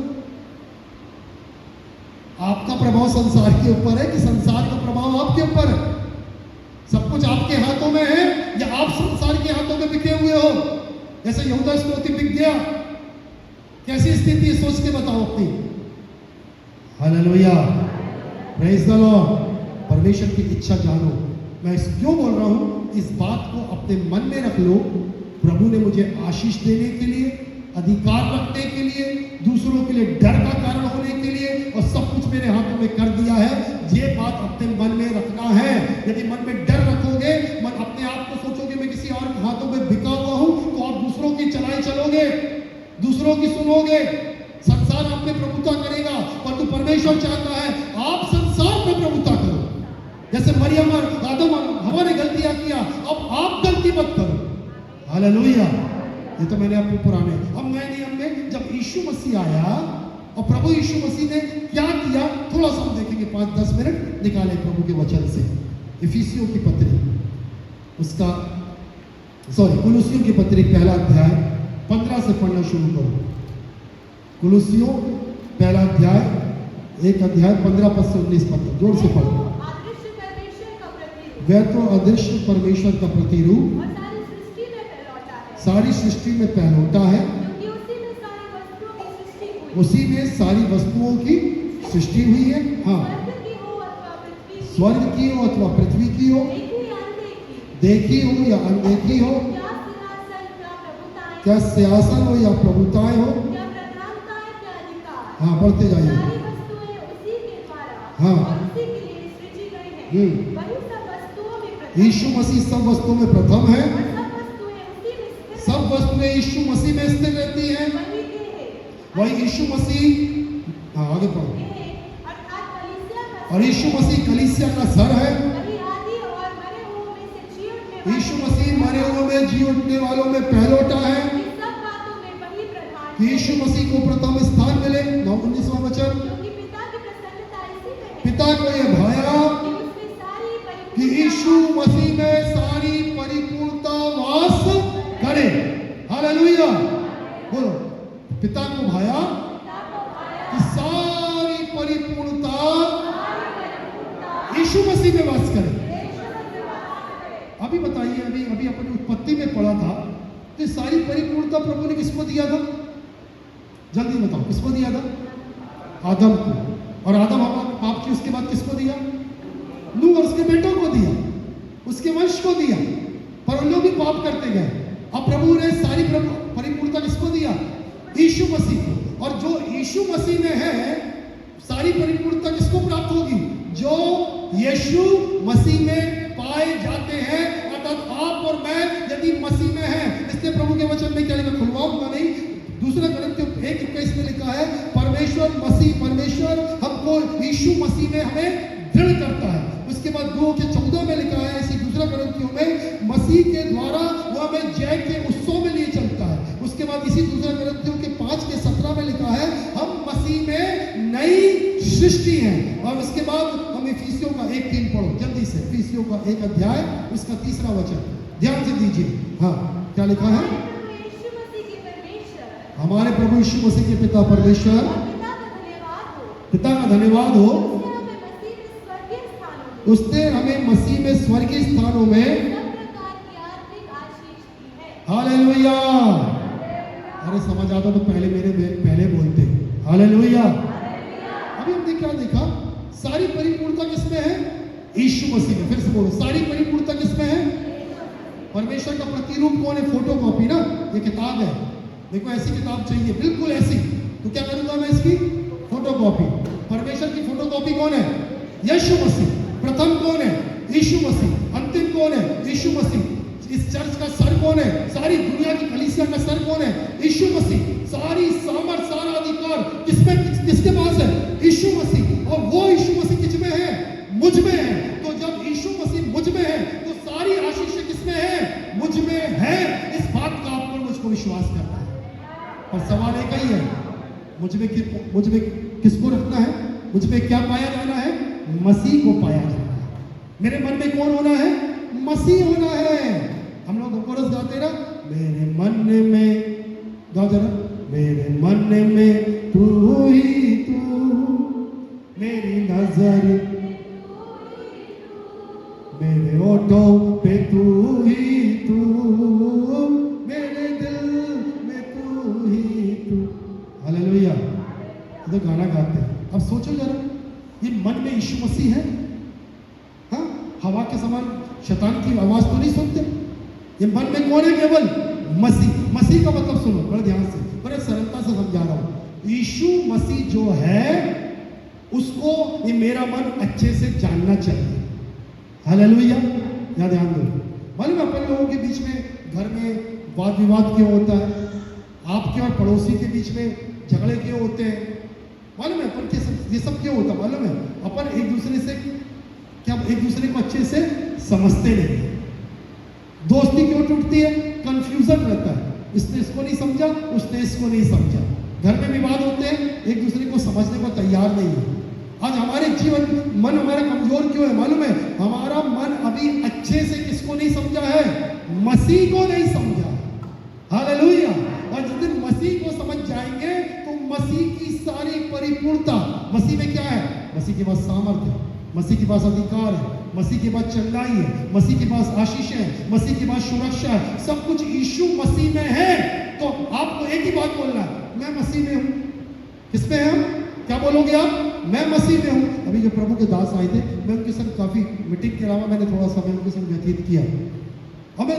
Speaker 1: आपका प्रभाव संसार के ऊपर है कि संसार का प्रभाव आपके ऊपर है? सब कुछ आपके हाथों में है या आप संसार के हाथों में बिके हुए हो? जैसे यहूदा इस्करियोती बिक गया, कैसी स्थिति है सोच के बताओ अपनी। Hallelujah, praise the Lord. परमेश्वर की इच्छा जानो। मैं इस क्यों बोल रहा हूं? इस बात को अपने मन में रख लो। प्रभु ने मुझे आशीष देने के लिए, अधिकार रखने के लिए, दूसरों के लिए डर का कारण होने के लिए, और सब कुछ मेरे हाथों में कर दिया है। ये बात अपने मन में रखना है। यदि मन में डर रखोगे, मन अपने आप को सोचोगे मैं किसी और के हाथों में बिका हुआ हूं, तो आप दूसरों की चलाई चलोगे, दूसरों की सुनोगे, संसार आप में प्रभुता करेगा। परंतु परमेश्वर चाहता है आप संसार में प्रभुता करो। जैसे मरियम और आदम और हवा ने गलतियां किया, अब आप गलती मत करो। हालेलुया। ये तो मैंने अपने पुराने, अब नए नियम में जब यीशु मसीह आया और प्रभु यीशु मसीह ने क्या किया, थोड़ा सा हम देखेंगे। 5-10 मिनट निकाले प्रभु के वचन से। इफिसियों की पत्री, उसका कुलुसियों की पत्री 1 अध्याय 15 से पढ़ना शुरू करो। कुलुसियों 1 अध्याय 15 पद से 19 पद तक जोर से पढ़ो। वह तो अदृश्य परमेश्वर का प्रतिरूप सारी सृष्टि में पहलौठा है, उसी में सारी वस्तुओं की सृष्टि हुई है। हाँ, स्वर्ग की हो अथवा पृथ्वी की हो, देखी हो या अनदेखी हो, क्या सिंहासन हो या प्रभुताएं हो। हाँ, बढ़ते जाइए। हाँ, यीशु मसीह सब वस्तुओं में प्रथम है। सब वस्तुएं यीशु मसीह में स्थिर रहती हैं। वही यीशु मसीह, हाँ आगे पढ़ो। और यीशु मसीह कलीसिया का सर है। यीशु मसीह मरे हुए में जी उठने वालों में पहलौठा है कि यीशु मसीह को प्रथम स्थान मिले। 19वां वचन, पिता को यह भाया कि यीशु मसीह में सारी परिपूर्णता वास करे। हालेलुया, बोलो। पिता को भाया कि सारी परिपूर्णता यीशु मसीह में वास करे। अभी बताइए, अभी अपनी उत्पत्ति में पढ़ा था, तो सारी परिपूर्णता प्रभु ने किसको दिया था? जल्दी बताओ, किसको दिया था? आदम को। और आदम पाप की उसके बाद किसको दिया? नूह और उसके बेटों को दिया, उसके वंश को दिया। पर उन लोग भी पाप करते गए। अब प्रभु ने सारी परिपूर्णता किसको दिया? यीशु मसीह को। और जो यीशु मसीह में है, सारी परिपूर्णता किसको प्राप्त होगी? जो यीशु मसीह में पाए जाते हैं। अर्थात आप और मैं यदि मसीह में हैं, इसलिए प्रभु के वचन में क्या लिखा, खुलवाऊंगा नहीं, 2 कोरिन्थियों 1:21 में लिखा है, परमेश्वर हमको यीशु मसीह में हमें दृढ़ करता है। उसके बाद 2:14 में लिखा है, इसी 2 कोरिन्थियों में, मसीह के द्वारा वो हमें जय के उत्सव में लिए चलता है। उसके बाद इसी 2 कोरिन्थियों के 5:17 में लिखा है, हम मसीह में नई सृष्टि हैं। और उसके बाद हम इफिसियों का 1:3 पढ़ो जल्दी से। इफिसियों का 1 अध्याय उसका 3रा वचन ध्यान से दीजिए। हाँ, क्या लिखा है? हमारे प्रभु यीशु मसीह के पिता परमेश्वर, पिता का धन्यवाद हो, उसने हमें मसीह में स्वर्गीय स्थानों में हालेलुया। अरे समझ आता तो पहले बोलते हालेलुया। अभी हमने क्या देखा? सारी परिपूर्णता किसमें है? यीशु मसीह में। फिर से बोलो, सारी परिपूर्णता किसमें है? परमेश्वर का प्रतिरूप कौन है? फोटो कॉपी ना, ये किताब है। देखो ऐसी किताब चाहिए, बिल्कुल ऐसी, तो क्या करूंगा मैं? इसकी फोटो कॉपी। परमेश्वर की फोटो कॉपी कौन है? यीशु मसीह। प्रथम कौन है? यीशु मसीह। अंतिम कौन है? यीशु मसीह। इस चर्च का सर कौन है? सारी दुनिया की कलीसिया का सर कौन है? यीशु मसीह। सारी सामर्थ, सारा अधिकार किसके पास है? यीशु मसीह। और वो यीशु मसीह किस में है? मुझ में है। तो जब यीशु मसीह मुझ में है तो सारी आशीष किसमें है? मुझ में है। इस बात का आपको मुझको विश्वास करना है। और सवाल एक ही है, मुझ में किसको रखना है? मुझ में क्या पाया जाना है? मसीह को पाया जाना है। मेरे मन में कौन होना है? मसीह होना है। हम लोग कोरस गाते ना, मेरे मन में, गाओ जरा, मेरे मन में तू ही तू, मेरी नजर, मेरे होठों पे तू ही तू, मेरे दिल में तू ही तू। हालेलुया। तो गाना गाते हैं। अब सोचो जरा, ये मन में यीशु मसीह है। हाँ, हवा के समान शैतान की आवाज तो नहीं सुनते। ये मन में कौन है? केवल मसीह। मसीह का मतलब सुनो बड़े ध्यान से, बड़े सरलता से समझा रहा हूं। यीशु मसीह जो है उसको ये मेरा मन अच्छे से जानना चाहिए। हालेलुया। या ध्यान दो, मालूम है अपन लोगों के बीच में घर में वाद विवाद क्यों होता है? आपके और पड़ोसी के बीच में झगड़े क्यों होते हैं? मालूम है अपन ये सब क्यों होता? मालूम है अपन एक दूसरे को अच्छे से समझते नहीं। दोस्ती क्यों टूटती है? कंफ्यूजन रहता है। इसने इसको नहीं समझा, उसने इसको नहीं समझा। घर में विवाद होते हैं, एक दूसरे को समझने को तैयार नहीं है। आज हमारे जीवन मन हमारा कमजोर क्यों है? मालूम है हमारा मन अभी अच्छे से किसको नहीं समझा है? मसीह को नहीं समझा। हालेलुया। और जिस दिन मसीह को समझ जाएंगे तो मसीह की सारी परिपूर्णता, मसीह में क्या है? मसीह के पास सामर्थ्य है, मसीह के पास अधिकार है, मसीह के पास चंगाई है, मसीह के पास आशीष है, मसीह के पास सुरक्षा है। सब कुछ यीशु मसीह में है। तो आपको एक ही बात बोलना है, मैं मसीह में हूं। किसमें है हम? क्या बोलोगे आप? मैं मसीह में हूं। अभी जो प्रभु के दास आए थे, मैं उनके संग काफी मीटिंग के अलावा मैंने थोड़ा समय उनके संग व्यतीत किया। हमें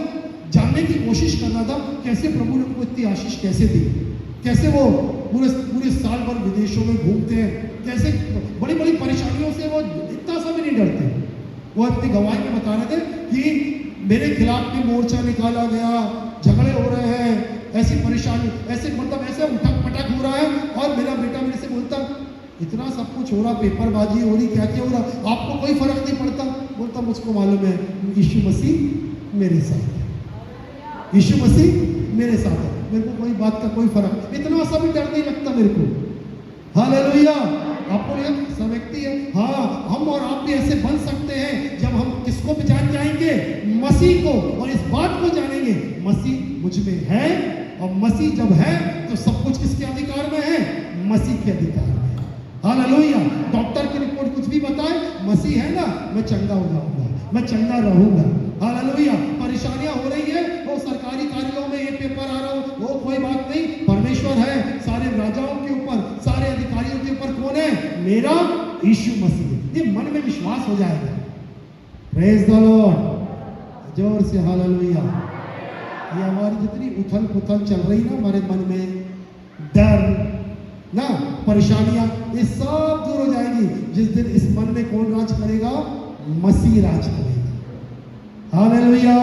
Speaker 1: जानने की कोशिश करना था कैसे प्रभु ने उनको इतनी आशीष कैसे दी, कैसे वो पूरे साल भर विदेशों में घूमते हैं, कैसे बड़ी बड़ी परेशानियों से वो इतना सा भी नहीं डरते। वो अपनी गवाही में बता रहे थे कि मेरे खिलाफ भी मोर्चा निकाला गया, झगड़े हो रहे हैं, ऐसी परेशानी, ऐसे उठक पटक हो रहा है। और मेरा बेटा मेरे से बोलता, इतना सब कुछ हो रहा, पेपरबाजी हो रही, क्या क्या हो रहा, आपको कोई फर्क नहीं पड़ता? बोलता मुझको मालूम है यीशु मसीह मेरे साथ है, यीशु मसीह मेरे साथ है, मेरे को कोई बात का कोई फर्क, इतना सा भी डर नहीं लगता मेरे को। हालेलुया। आपको ये सब व्यक्ति है। हाँ, हम और आप भी ऐसे बन सकते हैं जब हम किसको पहचान जाएंगे? मसीह को। और इस बात को जानेंगे मसीह मुझ में है, और मसीह जब है तो सब कुछ किसके अधिकार में है? मसीह के अधिकार में। हालेलुया। डॉक्टर की रिपोर्ट कुछ भी बताए, मसीह है ना, मैं चंगा हो जाऊंगा, मैं चंगा रहूंगा। हालेलुया। परेशानियां हो रही है, वो सरकारी कार्यों में ये पेपर आ रहा हो, वो कोई बात नहीं, परमेश्वर है सारे राजाओं के ऊपर, सारे अधिकारियों के ऊपर। कौन है? मेरा यीशु मसीह। ये मन में विश्वास हो जाएगा। Praise the Lord. जोर से हालेलुया। ये हमारी जितनी उथल पुथल चल रही ना हमारे मन में, डर ना, परेशानियां, ये सब दूर हो जाएगी जिस दिन इस मन में कौन राज करेगा? मसीह राज करेगा। हालेलुया।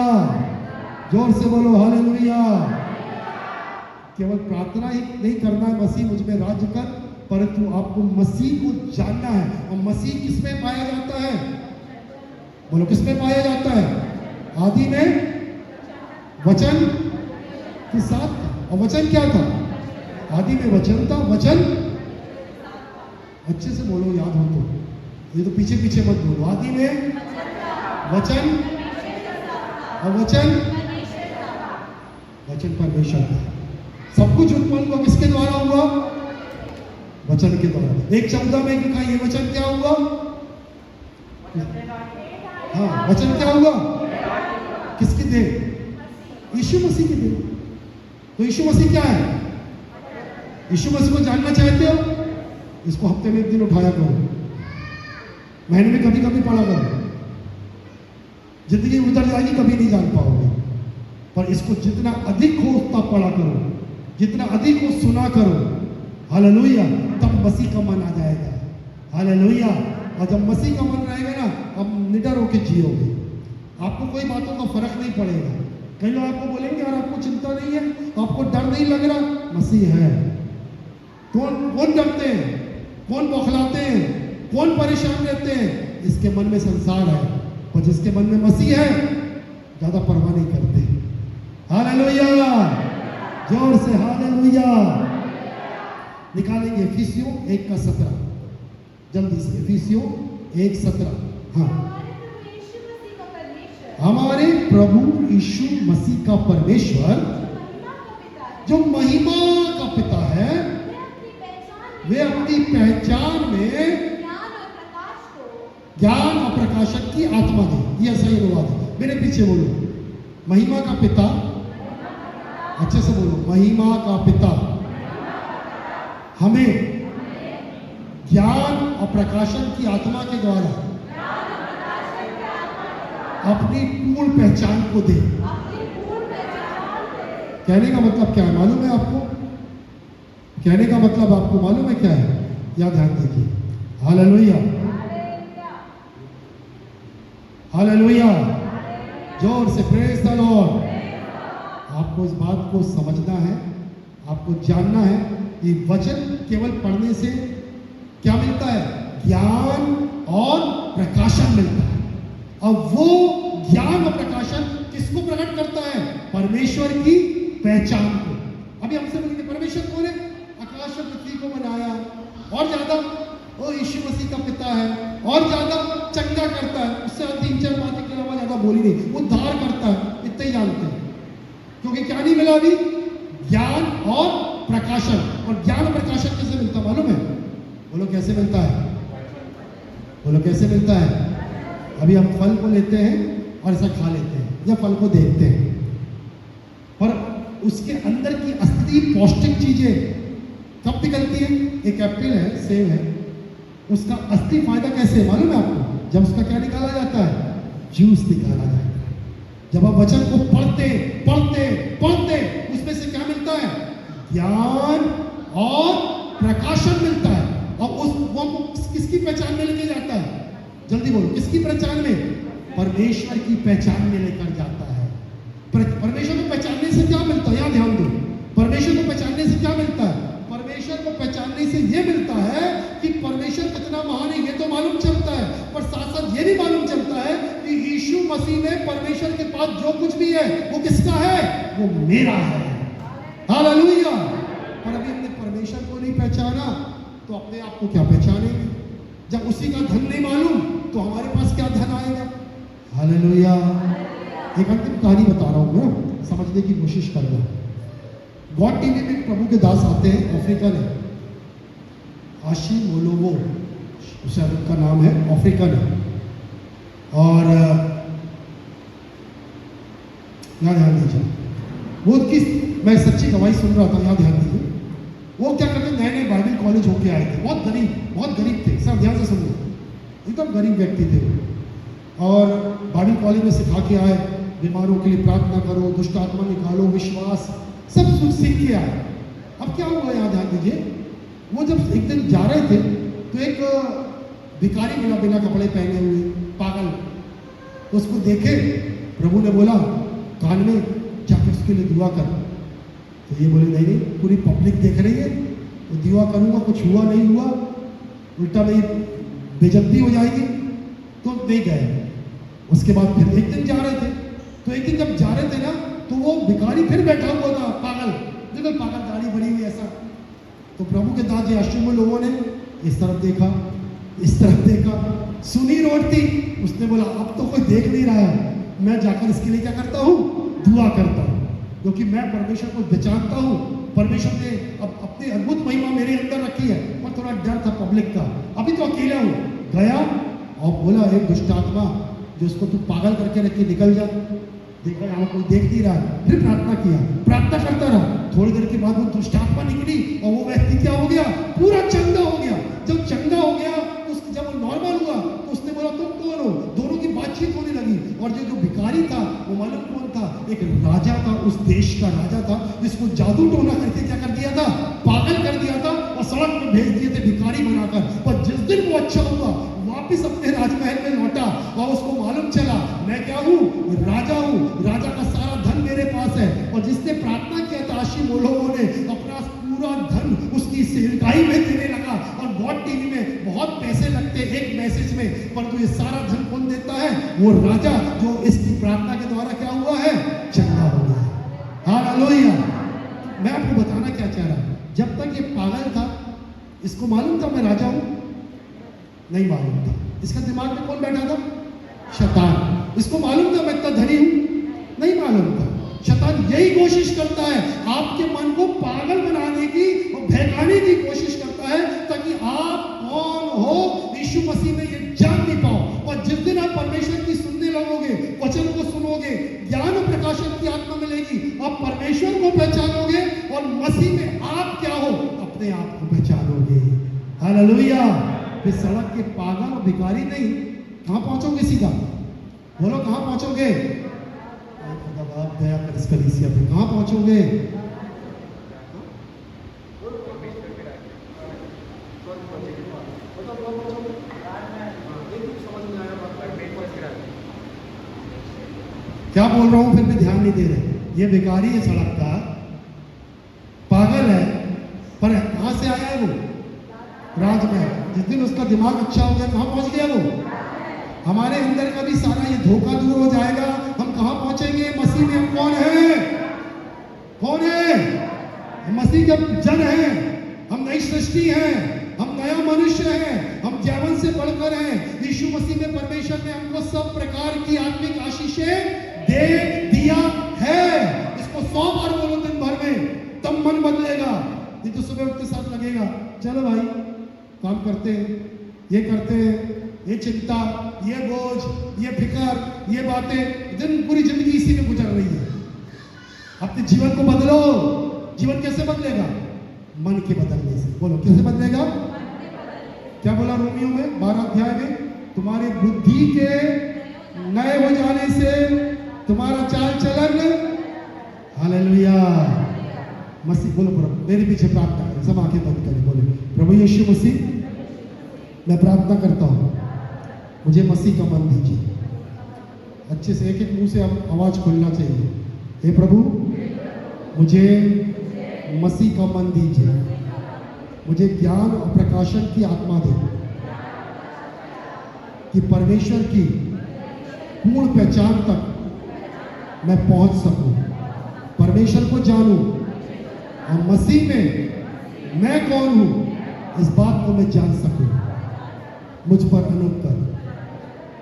Speaker 1: जोर से बोलो हालेलुया। केवल प्रार्थना ही नहीं करना है मसीह मुझ में राज्य कर, परंतु आपको मसीह को जानना है। और मसीह किस में पाया जाता है? बोलो किस में पाया जाता है? आदि में वचन के साथ। और वचन क्या था? आदि में वचन था, वचन, अच्छे से बोलो याद हो तो, ये तो पीछे पीछे मत बोलो। आदि में वचन, और वचन परमेश्वर था। सब कुछ उत्पन्न हुआ किसके द्वारा हुआ? वचन के द्वारा। एक शब्द में लिखा, ये वचन क्या हुआ? हाँ, वचन क्या हुआ? किसकी देह? यीशु मसीह की देह। तो यीशु मसीह क्या है? यीशु मसीह को जानना चाहते हो? इसको हफ्ते में एक दिन उठाया करो, महीने में कभी कभी पढ़ा करो। जिंदगी उतर जाएगी, कभी नहीं जान पाओगे, पर इसको जितना अधिक हो उतना पढ़ा करो, जितना अधिक हो सुना करो। हालेलुया। तब मसीह का मन आ जाएगा। हालेलुया। और जब मसीह का मन रहेगा ना, अब निडर होकर जियोगे, आपको कोई बातों का फर्क नहीं पड़ेगा। कई लोग आपको बोलेंगे यार आपको चिंता नहीं है, आपको डर नहीं लग रहा, मसीह है। कौन डरते हैं, कौन बौखलाते हैं, कौन परेशान रहते हैं? इसके मन में संसार है, और जिसके मन में मसीह है ज्यादा परवाह नहीं करते। हालेलुया, जोर से हालेलुया। निकालेंगे इफिसियों 1:17, जल्दी से इफिसियों 1:17। हाँ, हमारे प्रभु यीशु मसीह का परमेश्वर जो महिमा का पिता है, वे अपनी पहचान में ज्ञान और प्रकाशन की आत्मा दे। यह सही अनुवाद है, मेरे पीछे बोलो, महिमा का पिता, अच्छे से बोलो, महिमा का पिता हमें ज्ञान और प्रकाशन की आत्मा के द्वारा अपनी पूर्ण पहचान को दे। कहने का मतलब क्या है मालूम है आपको? कहने का मतलब आपको मालूम है क्या है? या ध्यान देखिए, हालेलुया, हालेलुया, जोर से प्रेज द लॉर्ड। आपको इस बात को समझना है, आपको जानना है कि वचन केवल पढ़ने से क्या मिलता है? ज्ञान और प्रकाशन मिलता है। अब वो ज्ञान और प्रकाशन किसको प्रकट करता है? परमेश्वर की पहचान को। अभी हमसे बोलेंगे परमेश्वर कौन है? आकाश और पृथ्वी को बनाया, और ज्यादा वो यीशु मसीह का पिता है, और ज्यादा चंगा करता है, उससे 3-4 बातें के अलावा ज्यादा बोली नहीं, उद्धार करता है, इतना ही जानते हैं। क्योंकि क्या नहीं मिला अभी? ज्ञान और प्रकाशन। और ज्ञान और प्रकाशन कैसे मिलता है मालूम है? बोलो कैसे मिलता है? बोलो कैसे मिलता है? अभी हम फल को लेते हैं और ऐसा खा लेते हैं, या फल को देखते हैं, पर उसके अंदर की असली पौष्टिक चीजें कब निकलती है? एक एप्पल है, सेब है, उसका असली फायदा कैसे है मालूम है आपको? जब उसका क्या निकाला जाता है? जूस निकाला जाता है। जब आप वचन को पढ़ते पढ़ते पढ़ते उसमें से क्या मिलता है? ज्ञान और प्रकाशन मिलता है। और उस वो किसकी पहचान में लेके जाता है? जल्दी बोलो, किसकी पहचान में? परमेश्वर की पहचान में लेकर जाता है। परमेश्वर को पहचानने से क्या मिलता है? यहां ध्यान दो, परमेश्वर को पहचानने से क्या मिलता है? परमेश्वर को पहचानने से यह मिलता है कि परमेश्वर कितना महान है, ये तो मालूम चलता है, पर साथ साथ ये भी मालूम चलता है कि यीशु मसीह में परमेश्वर के पास जो कुछ भी है वो किसका है? वो मेरा है। हालेलुया। पर अभी हमने परमेश्वर को नहीं पहचाना तो अपने आप को क्या पहचानेंगे? जब उसी का धन नहीं मालूम तो हमारे पास क्या धन आएगा? हालेलुया। एक अंतिम कहानी बता रहा हूं मैं, समझने की कोशिश करना। गॉड टीवी में प्रभु के दास आते हैं, अफ्रीकन है, आशी मोलोवो उसे का नाम है, अफ्रीकन है। और यहाँ ध्यान दीजिए, वो किस, मैं सच्ची गवाही सुन रहा था, यहाँ ध्यान दीजिए। वो क्या करते, नए नए बाइबल कॉलेज होके आए थे, बहुत गरीब थे, सब ध्यान से सुनो, एकदम गरीब व्यक्ति थे। और बाइबल कॉलेज में सिखा के आए, बीमारों के लिए प्रार्थना करो, दुष्ट आत्मा निकालो, विश्वास, सब कुछ सीख के आए। अब क्या हुआ यहाँ ध्यान दीजिए, वो जब एक दिन जा रहे थे तो एक भिखारी मिला, बिना कपड़े पहने हुए, पागल। तो उसको देखे, प्रभु ने बोला कान में जाकर उसके लिए दुआ कर। तो ये बोले नहीं, पूरी पब्लिक देख रही है, तो दुआ करूंगा, कुछ हुआ नहीं हुआ, उल्टा मेरी बेइज्जती हो जाएगी, तो नहीं गए। उसके बाद फिर एक दिन जा रहे थे, तो एक दिन जब जा रहे थे ना, तो वो भिखारी फिर बैठा हुआ था, पागल, देखो पागल, दाढ़ी बनी हुई ऐसा। तो प्रभु के दास यीशु में लोगों ने इस तरफ देखा, इस तरफ देखा, सुनी रोड थी। उसने बोला अब तो कोई देख नहीं रहा है, मैं जाकर इसके लिए क्या करता हूँ? दुआ करता हूँ, क्योंकि मैं परमेश्वर को पहचानता हूँ। परमेश्वर ने अब अपनी अद्भुत महिमा मेरे अंदर रखी है, पर थोड़ा डर था पब्लिक का। अभी तो अकेला हूँ, गया और बोला एक दुष्ट आत्मा जो उसको तू पागल करके रखी, निकल जा। देखा यहाँ कोई देख नहीं रहा, फिर प्रार्थना किया, प्रार्थना करता रहा। थोड़ी देर के बाद वो दुष्ट आत्मा निकली और वो व्यक्ति क्या हो गया? पूरा चंगा हो गया। जब चंगा हो गया, जब वो नॉर्मल हुआ तो उसने बोला तुम कौन हो? दोनों की बातचीत होने लगी। और जो भिखारी था वो मालूम कौन था? एक राजा था, उस देश का राजा था, जिसको जादू टोना करके क्या कर दिया था? पागल कर दिया था और सड़क में भेज दिए थे भिखारी बनाकर। पर जिस दिन वो अच्छा हुआ, वापस अपने राजमहल में लौटा और उसको मालूम चला मैं क्या हूँ, राजा हूँ, राजा का सारा धन मेरे पास है। और जिसने प्रार्थना किया था लोगों ने अपना पूरा धन उसकी सेवकाई में देने लगा। और गॉड टीवी में बहुत पैसे लगते एक मैसेज में, परंतु ये सारा धन कौन देता है, वो राजा जो इसकी प्रार्थना के द्वारा क्या हुआ है, चंगा हो गया। हालेलुया। मैं आपको बताना क्या चाह रहा हूं, जब तक ये पागल था इसको मालूम था मैं राजा हूं, नहीं मालूम था। इसका दिमाग में कौन बैठा था, शैतान। इसको मालूम था मैं इतना धनी हूं, नहीं मालूम था। शैतान यही कोशिश करता है आपके मन को पागल बनाने की और बहकाने की कोशिश करता है, ताकि आप कौन हो यीशु मसीह में ये जान नहीं पाओ। और जिस दिन आप परमेश्वर की सुनने लगोगे, वचन को सुनोगे, ज्ञान और प्रकाशन की आत्मा मिलेगी, आप परमेश्वर को पहचानोगे और मसीह में आप क्या हो अपने आप को पहचानोगे। हालेलुया। फिर सड़क के पागल और भिखारी नहीं, कहां पहुंचोगे, सीधा बोलो कहां पहुंचोगे, आप दया कर इस कलीसिया पे कहां पहुंचोगे, क्या बोल रहा हूं, फिर भी ध्यान नहीं दे रहे। ये भिखारी है सड़क का, पागल है, पर कहां से आया है वो, राजमहल। जिस दिन उसका दिमाग अच्छा हो गया कहां पहुंच गया वो, हमारे अंदर का भी सारा ये धोखा दूर हो जाएगा। हम कहां पहुंचेंगे, मसीह में हम कौन है, कौन है, हम मसीह के जन हैं, हम नई सृष्टि हैं, हम नया मनुष्य हैं, हम जैवन से बढ़कर हैं। यीशु मसीह में परमेश्वर ने हमको सब प्रकार की आत्मिक आशीषें दे दिया है। इसको 100 बार बोलो दिन भर में, तब मन बदलेगा। नहीं तो सुबह उठते साथ लगेगा चलो भाई काम करते हैं, ये करते हैं, ये चिंता, ये बोझ, ये फिकर, ये बातें, दिन पूरी जिंदगी इसी में गुजर रही है। अपने जीवन को बदलो। जीवन कैसे बदलेगा, मन के बदलने से। बोलो कैसे बदलेगा, क्या बोला रोमियो में 12 अध्याय में, तुम्हारे बुद्धि के नए हो जाने से तुम्हारा चाल चलन। हालेलुया। मसीह बोलो प्रभु, मेरे पीछे प्रार्थना करें, सब आंखें बंद करें, बोले प्रभु यीशु मसीह मैं प्रार्थना करता हूं, मुझे मसीह का मन दीजिए। अच्छे से एक एक मुंह से आवाज खुलना चाहिए। हे प्रभु मुझे मसीह का मन दीजिए, मुझे ज्ञान और प्रकाशन की आत्मा दे कि परमेश्वर की पूर्ण पहचान तक मैं पहुंच सकूं, परमेश्वर को जानूं और मसीह में मैं कौन हूं इस बात को मैं जान सकूं। मुझ पर अनुग्रह कर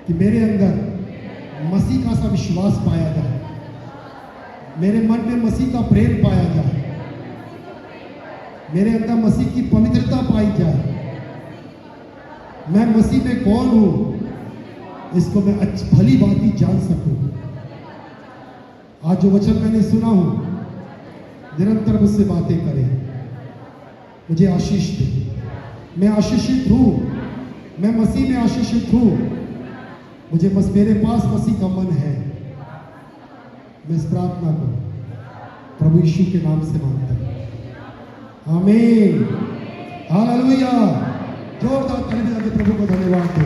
Speaker 1: कि मेरे अंदर मसीह का सा विश्वास पाया जाए, मेरे मन में मसीह का प्रेम पाया जाए, मेरे अंदर मसीह की पवित्रता पाई जाए। मैं मसीह में कौन हूं इसको मैं भली भांति जान सकूं। आज जो वचन मैंने सुना हूं निरंतर मुझसे बातें करें, मुझे आशीष दे। मैं आशीषित हूं, मैं मसीह में आशीषित हूं, मुझे बस मेरे पास मसीह का मन है। मैं इस प्रार्थना को प्रभु यीशु के नाम से मांगता हूं, आमीन। हालेलुया। जोरदार ताली बजा के प्रभु को धन्यवाद दो।